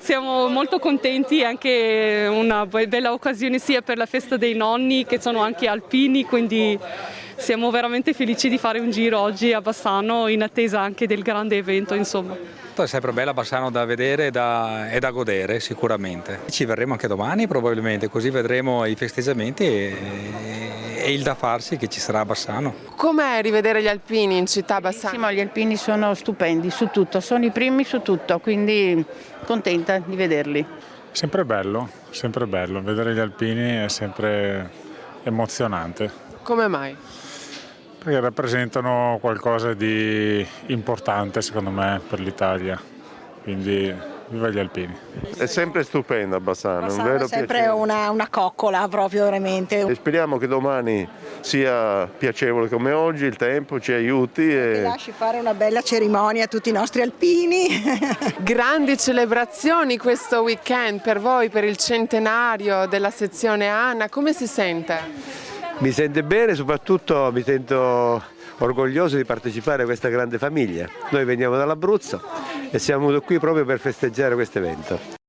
Siamo molto contenti, è anche una bella occasione sia per la festa dei nonni che sono anche alpini, quindi siamo veramente felici di fare un giro oggi a Bassano in attesa anche del grande evento, insomma. È sempre bella Bassano da vedere e da godere sicuramente. Ci verremo anche domani probabilmente, così vedremo i festeggiamenti e il da farsi che ci sarà a Bassano. Com'è rivedere gli alpini in città Bassano? Gli alpini sono stupendi su tutto, sono i primi su tutto, quindi contenta di vederli. Sempre bello, vedere gli alpini è sempre emozionante. Come mai? Perché rappresentano qualcosa di importante secondo me per l'Italia, quindi viva gli alpini. È sempre stupendo a Bassano, è un vero è sempre piacere. una coccola proprio veramente. E speriamo che domani sia piacevole come oggi, il tempo ci aiuti. Che lasci fare una bella cerimonia a tutti i nostri alpini. Grandi celebrazioni questo weekend per voi, per il centenario della sezione ANA, come si sente? Mi sento bene, soprattutto mi sento orgoglioso di partecipare a questa grande famiglia. Noi veniamo dall'Abruzzo e siamo venuti qui proprio per festeggiare questo evento.